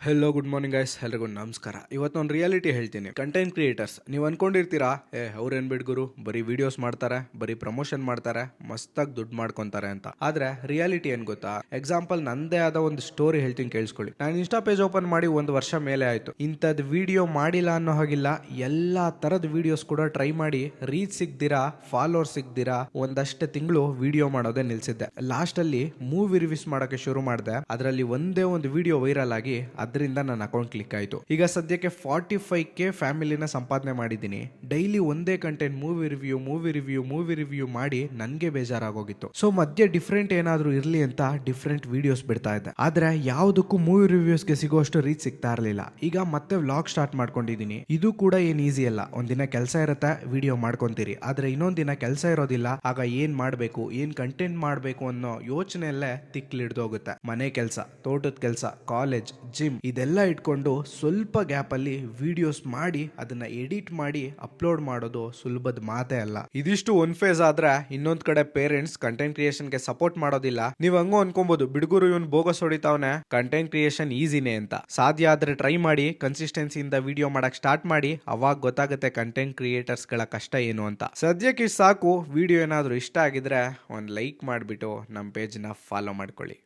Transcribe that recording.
Hello good morning guys, ಎಲ್ರಿಗೂ ನಮಸ್ಕಾರ. ಇವತ್ತೊಂದು ರಿಯಾಲಿಟಿ ಹೇಳ್ತೀನಿ. ಕಂಟೆಂಟ್ ಕ್ರಿಯೇಟರ್ಸ್ ನೀವು ಅನ್ಕೊಂಡಿರ್ತೀರಾ, ಅವ್ರೇನ್ ಬಿಡ್ ಗುರು, ಬರೀ ವಿಡಿಯೋಸ್ ಮಾಡ್ತಾರೆ, ಬರೀ ಪ್ರಮೋಷನ್ ಮಾಡ್ತಾರೆ, ಮಸ್ತಾಗಿ ದುಡ್ಡು ಮಾಡ್ಕೊಂತಾರೆ ಅಂತ. ಆದ್ರೆ ರಿಯಾಲಿಟಿ ಏನ್ ಗೊತ್ತಾ? ಎಕ್ಸಾಂಪಲ್ ನಂದೇ ಆದ ಒಂದು ಸ್ಟೋರಿ ಹೇಳ್ತೀನಿ, ಕೇಳಿಸ್ಕೊಳ್ಳಿ. ನಾನು ಇನ್ಸ್ಟಾ ಪೇಜ್ ಓಪನ್ ಮಾಡಿ 1 ವರ್ಷ ಮೇಲೆ ಆಯ್ತು. ಇಂಥದ್ ವಿಡಿಯೋ ಮಾಡಿಲ್ಲ ಅನ್ನೋ ಹಾಗಿಲ್ಲ, ಎಲ್ಲಾ ತರದ ವಿಡಿಯೋಸ್ ಕೂಡ ಟ್ರೈ ಮಾಡಿ ರೀಚ್ ಸಿಗ್ದಿರಾ, ಫಾಲೋವರ್ಸ್ ಸಿಗ್ದಿರಾ ಒಂದಷ್ಟು ತಿಂಗಳು ವಿಡಿಯೋ ಮಾಡೋದೇ ನಿಲ್ಸಿದ್ದೆ. ಲಾಸ್ಟ್ ಅಲ್ಲಿ ಮೂವಿ ರಿವ್ಯೂಸ್ ಮಾಡಕ್ಕೆ ಶುರು ಮಾಡಿದೆ. ಅದರಲ್ಲಿ ಒಂದೇ ಒಂದು ವಿಡಿಯೋ ವೈರಲ್ ಆಗಿ ಅದರಿಂದ ನನ್ನ ಅಕೌಂಟ್ ಕ್ಲಿಕ್ ಆಯಿತು. ಈಗ ಸದ್ಯಕ್ಕೆ 45K ಫ್ಯಾಮಿಲಿನ ಸಂಪಾದನೆ ಮಾಡಿದ್ದೀನಿ. ಡೈಲಿ ಒಂದೇ ಕಂಟೆಂಟ್ ಮೂವಿ ರಿವ್ಯೂ ಮಾಡಿ ನನಗೆ ಬೇಜಾರಾಗೋಗಿತ್ತು. ಸೊ ಮಧ್ಯೆ ಡಿಫ್ರೆಂಟ್ ಏನಾದರೂ ಇರಲಿ ಅಂತ ಡಿಫ್ರೆಂಟ್ ವಿಡಿಯೋಸ್ ಬಿಡ್ತಾ ಇದ್ದೆ. ಆದ್ರೆ ಯಾವುದಕ್ಕೂ ಮೂವಿ ರಿವ್ಯೂಸ್ಗೆ ಸಿಗೋಷ್ಟು ರೀಚ್ ಸಿಗ್ತಾ ಇರಲಿಲ್ಲ. ಈಗ ಮತ್ತೆ ವ್ಲಾಗ್ ಸ್ಟಾರ್ಟ್ ಮಾಡ್ಕೊಂಡಿದ್ದೀನಿ. ಇದು ಕೂಡ ಏನ್ ಈಸಿ ಅಲ್ಲ. ಒಂದಿನ ಕೆಲಸ ಇರುತ್ತೆ, ವಿಡಿಯೋ ಮಾಡ್ಕೊಂತೀರಿ. ಆದ್ರೆ ಇನ್ನೊಂದ್ ದಿನ ಕೆಲಸ ಇರೋದಿಲ್ಲ. ಆಗ ಏನ್ ಮಾಡಬೇಕು, ಏನ್ ಕಂಟೆಂಟ್ ಮಾಡಬೇಕು ಅನ್ನೋ ಯೋಚನೆಯಲ್ಲೇ ತಿಕ್ಲಿಡ್ದೋಗುತ್ತೆ. ಮನೆ ಕೆಲಸ, ತೋಟದ ಕೆಲಸ, ಕಾಲೇಜ್, ಜಿಮ್ ಇದೆಲ್ಲ ಇಟ್ಕೊಂಡು ಸ್ವಲ್ಪ ಗ್ಯಾಪ್ ಅಲ್ಲಿ ವಿಡಿಯೋಸ್ ಮಾಡಿ ಅದನ್ನ ಎಡಿಟ್ ಮಾಡಿ ಅಪ್ಲೋಡ್ ಮಾಡೋದು ಸುಲಭದ ಮಾತೇ ಅಲ್ಲ. ಇದಿಷ್ಟು ಒಂದ್ ಫೇಸ್ ಆದ್ರೆ, ಇನ್ನೊಂದ್ ಕಡೆ ಪೇರೆಂಟ್ಸ್ ಕಂಟೆಂಟ್ ಕ್ರಿಯೇಷನ್ ಗೆ ಸಪೋರ್ಟ್ ಮಾಡೋದಿಲ್ಲ. ನೀವ್ ಹಂಗೋ ಅನ್ಕೊಬಹುದು, ಬಿಡುಗರು ಇವನ್ ಬೋಗಸ್ ಹೊಡಿತಾವನೆ, ಕಂಟೆಂಟ್ ಕ್ರಿಯೇಷನ್ ಈಸಿನೇ ಅಂತ. ಸಾಧ್ಯ ಆದ್ರೆ ಟ್ರೈ ಮಾಡಿ, ಕನ್ಸಿಸ್ಟೆನ್ಸಿಯಿಂದ ವಿಡಿಯೋ ಮಾಡಕ್ ಸ್ಟಾರ್ಟ್ ಮಾಡಿ, ಅವಾಗ ಗೊತ್ತಾಗುತ್ತೆ ಕಂಟೆಂಟ್ ಕ್ರಿಯೇಟರ್ಸ್ ಗಳ ಕಷ್ಟ ಏನು ಅಂತ. ಸದ್ಯಕ್ಕೆ ಸಾಕು. ವಿಡಿಯೋ ಏನಾದ್ರೂ ಇಷ್ಟ ಆಗಿದ್ರೆ ಒಂದ್ ಲೈಕ್ ಮಾಡ್ಬಿಟ್ಟು ನಮ್ಮ ಪೇಜ್ ನ ಫಾಲೋ ಮಾಡ್ಕೊಳ್ಳಿ.